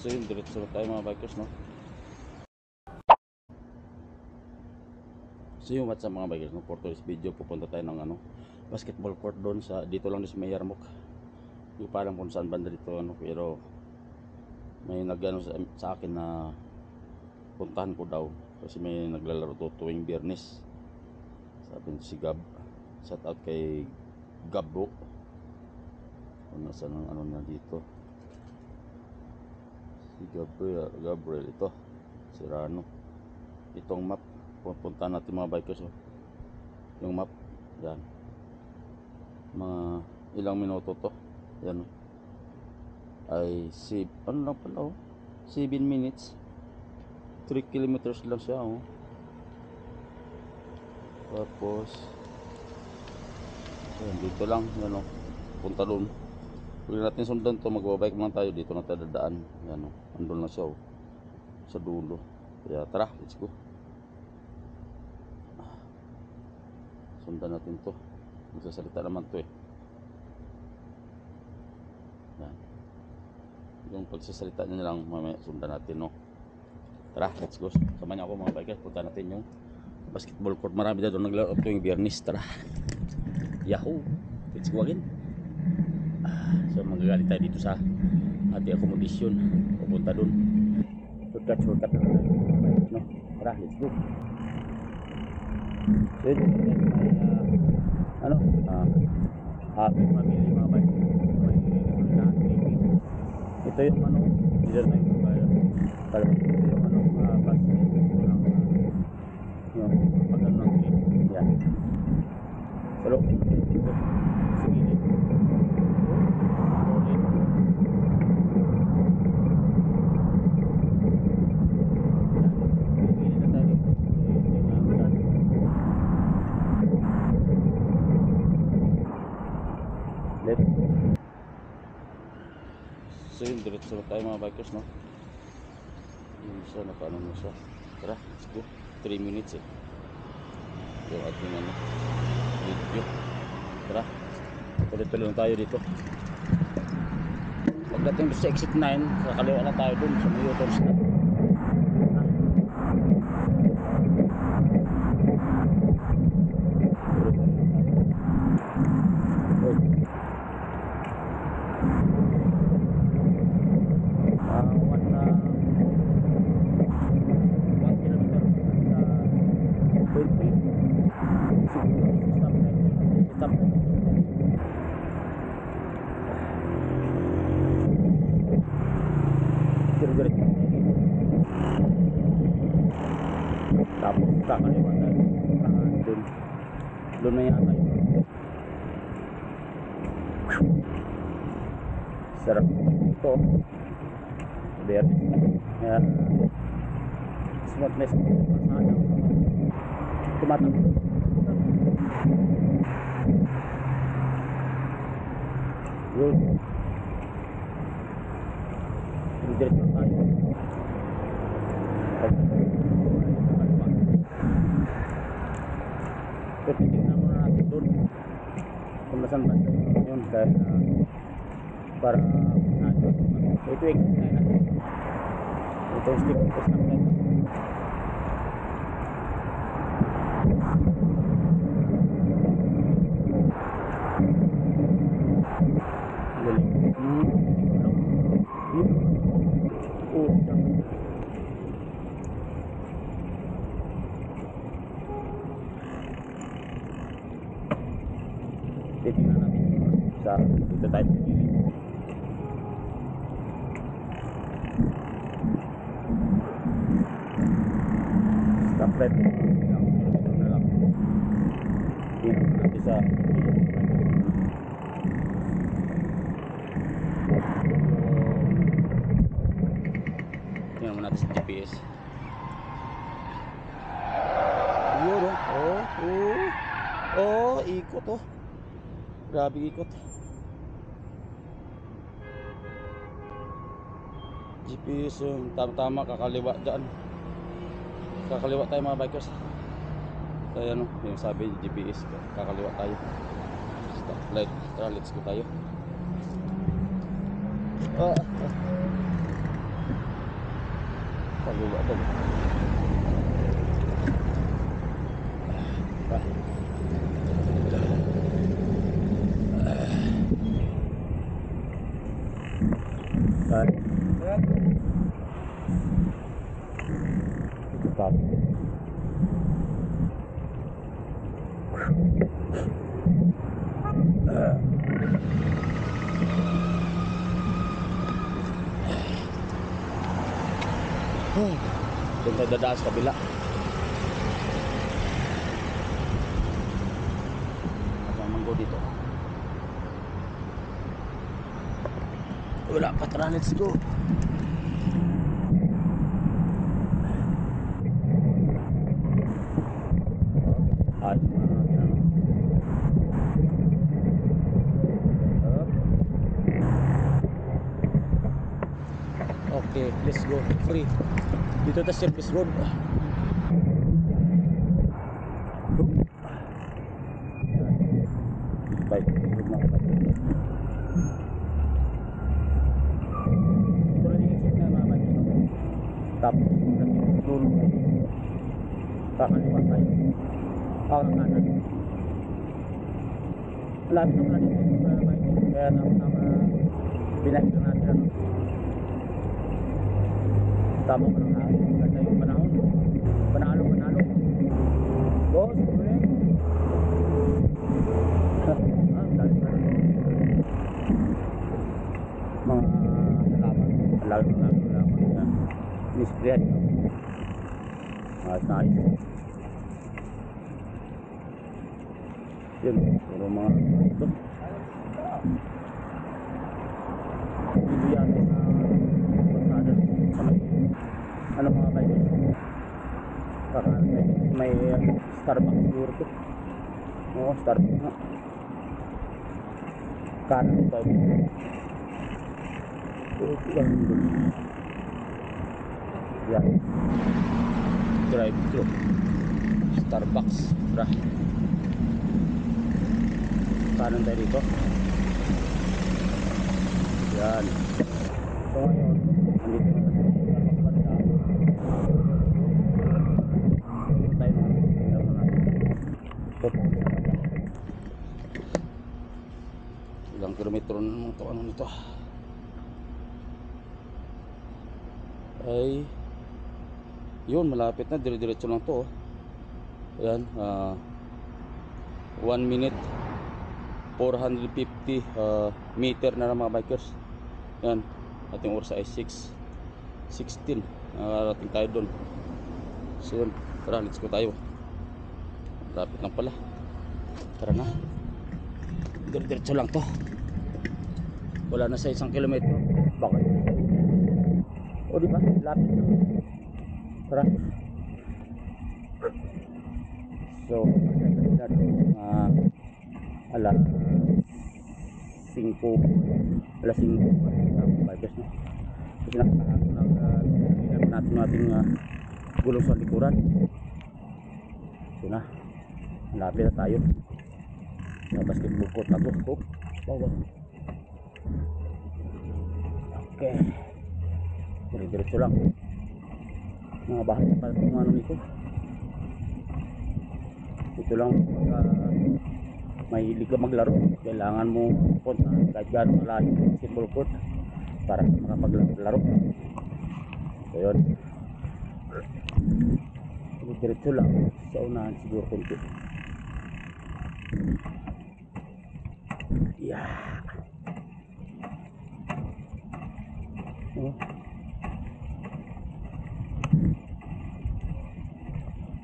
So yun, diretso na tayo mga bikers, no? So yun, what's up mga bikers, no? For today's video, pupunta tayo ng basketball court doon sa, dito lang sa may Yarmouk. Hindi pa alam kung saan banda dito, pero may sa akin na puntahan ko daw kasi may naglalaro to tuwing Biyernes. Sabi si Gab, shout out kay Gabbo. Kung nasa ng na dito, si Gabriel ito, si Rano. Itong map, pupunta natin mga bikers, yung map, yan, mga ilang minuto to, yan, ay ano lang pala, 7 minutes, 3 kilometers lang siya, tapos yan, dito lang, yan, punta doon. Pwede natin sundan to, magbabike lang tayo, dito na tayo dadaan, yan, andun na siya, sa dulo. Kaya tara, let's go. Sundan natin to, magsasalita naman to, yan, yung pagsasalita niya lang mamaya sundan natin, Tara, let's go. Sama niyo ako mga bikers, punta natin yung basketball court. Marami na doon naglaro tuwing Biyernes. Tara, yahoo, let's go again. So magagalit tayo dito sa ating accommodation, pupunta doon. Shortcut na tayo, Tara, let's go. So yun, happy family mga bikers. May gasolinahan, ito yung dito na yung ito yung bus ito lang yung pagano ng trip, yan. Pero dito sa gilid let's go. So yun, diretso na tayo mga bikers, yun siya, nakaano na siya. Tara, let's go. 3 minutes yung ating video. Tara, tuloy-tuloy na tayo dito. Pagdating sa exit 9, kakaliwa na tayo dun sa may U-turn stop. Tapos kakaliwa tayo doon na yata yun. Sarap ito, there yan, smoothness pasada tumatang yun. Diretso tayo. So titignan muna natin doon kung nasan ba yun, dahil para ito exit tayo natin, ito stick stop natin. Titignan natin sa dito tayo sa gilid. Stop right ilang kilometer na lang yun natin sa tingnan mo natin sa GPS yun, ikot, grabe ikot. GPS yung tama-tama, kakaliwa dyan, kakaliwa tayo mga bikers. Kaya yung sabi yung GPS, kakaliwa tayo, stoplight. Tara, let's go tayo. gulo ito. Stop. Doon tayo dadaan sa kabila. Abang manggo dito. Wala pa, tara, let's go. Ay, okay, let's go. Free. Dito ta service road. Baik, road na. Ito rin yung exit na mga bike. Tapos, doon. Kakaliwa tayo. Kanan. Malapit na pala dito mga bike. Kaya binahin na natin ano. Tama mo ng hangin. Ganda yung panahon. Panalo. Boss, ulit. Dahil pa rin. Mga halaman. Halaman. Yan. Nispriyan. Nice. Yun. Puro mga ito. Dito yan. Pasada. Ano mga bikers? May Starbucks siguro ito. Oo, Starbucks nga. Kanan tayo dito. Yan. Drive thru Starbucks. Tara. Kanan tayo dito. Yan. So ngayon, nandito na sa Starbucks banda. Dito tayo na. Tingnan mo natin. Ilang kilometro na ito, ano nito ay yun, malapit na, dire-diretso lang to. Ayan, 1 minute 450 meter na mga bikers. Yan, ating oras ay 6:16. Nakarating tayo doon. So yun, tara, let's go tayo. Malapit lang pala. Tara na, dire-diretso lang to. Wala na sa 1 kilometro. Bakit? O diba? Lapit na. Tara. So, alas 5 bikers na. Kasi nakakahapon natin gulong sa likuran. So na, malapit na tayo sa basketball court na to. Okay, diretso lang. Mga bahay pa itong ano nito. Ito lang, mahilig ka maglaro, kailangan mo punta kahit gano'ng kalayo yung basketball court para makapaglaro. So yun, diretso lang sa unahan siguro konti. Yeah.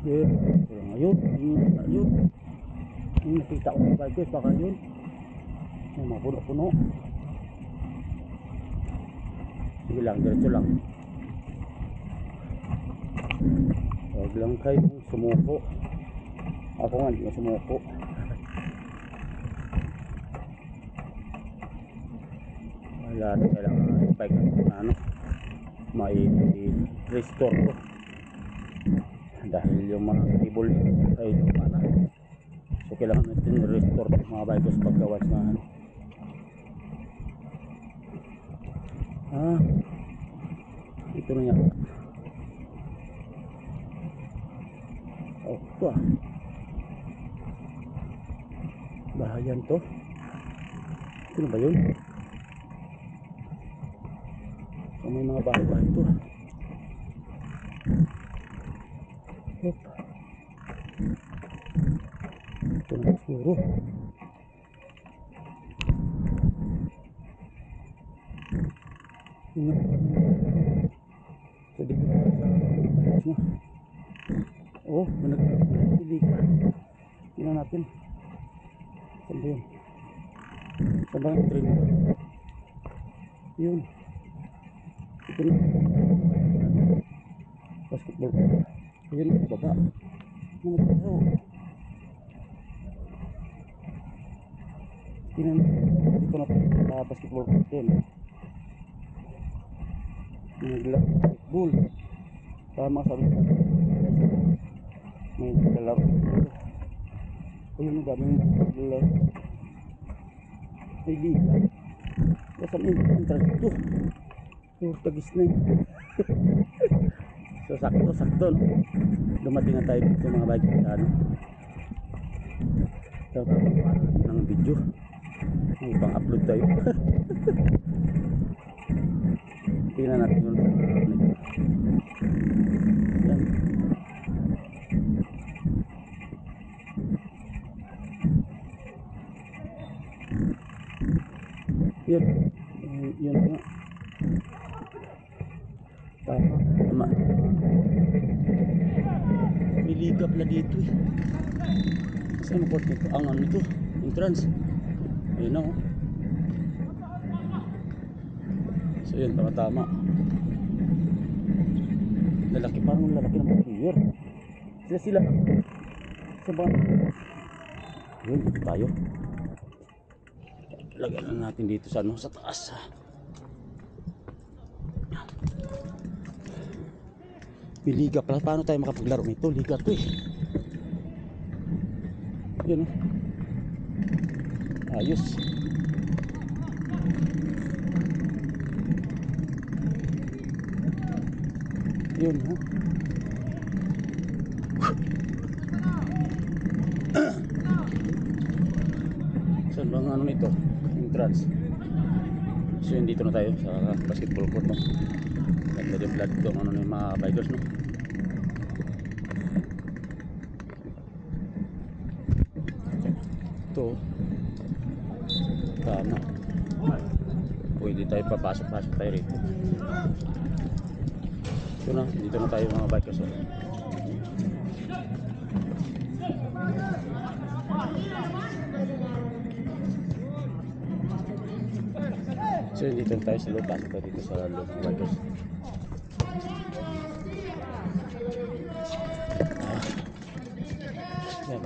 Yeah. Ayun. Yung nakita ko ng bikers, baka yun may mga puno-puno. Sige lang, diretso lang. Huwag lang kayo sumuko. Ako nga, hindi ko sumuko. Wala na, kailangan yung bike na ano, may restore ko. Dahil yung mga cable ay lumana. So kailangan natin restore mga bikers pagkawas na ano. Ito na yan. to ah. Bahayan to. Ano ba yun? So, may mga bahay-bahay to ah. Hop. Ito na siguro. So dito na sa balas na. Oh, nagpili ka. Tingnan natin. Saan ba yun? Saan ba yung train ba? Yun. Ito na. Basketball. Ayun, baba. Ano ba ito? Tingnan. Dito na sa basketball. Yun. Basketball. Tama sabi ko. May lalaro. Ayun, ang daming lalaro. Ay, di. Saan yung entrance ito? Puro tagis na yun. So, sakto, no? Dumating na tayo dito mga bike sa ano. So, ng video. May pang-upload tayo. Tingnan natin yun. Yan. Yun nga. Tama. May liga pala dito eh. Saan mo ito? Ang ano ito? Entrance. Ayun na oh. So yun, tama. Lalaki, parang lalaki ng player. Sila. Saan? Yun, dito tayo. Lagyan na natin dito sa ano, sa taas. May liga pala. Paano tayo makapaglaro nito? Liga to eh. Yun oh. Ayos. Yun oh. Saan bang ano nito? Entrance. So yun, dito na tayo sa basketball court no. Ganda din pala dito ano yung mga bikers no. Ito tama. Pwede tayo papasok tayo rito. Ito na, dito na tayo mga bikers no. So dito tayo sa loob, pasok tayo dito sa loob ng bikers. Yan.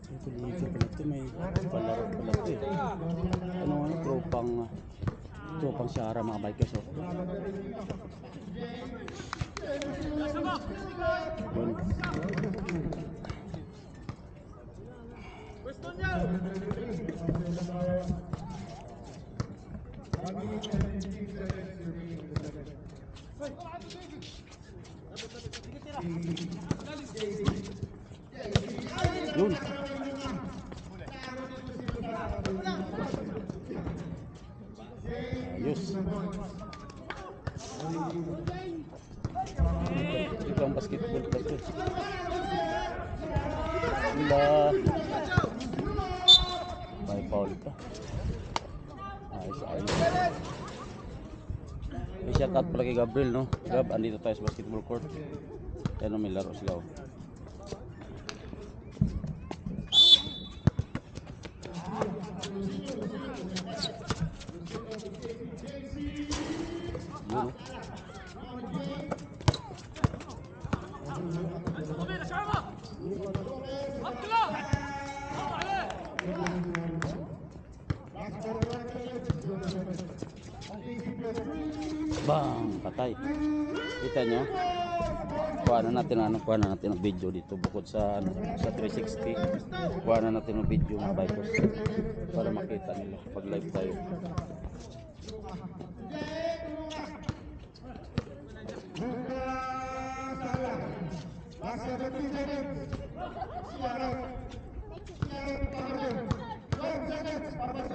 Ito dito pala ito, may palaro pala ito eh. Ano, tropang Sahara mga bikers oh. Yun. Yun. Ayos. Ito ang basketball club ito. May foul pa. Ayos. May shout out pala kay Gabriel no. Gab, andito tayo sa basketball court. Kaya may laro sila oh. Bang, patay. Kita nyo? Kuha na natin ang video dito bukod sa 360. Kuha na natin ang video mga bikers para makita nila pag live tayo. Last 17 seconds. CRF. CRF, 12 seconds.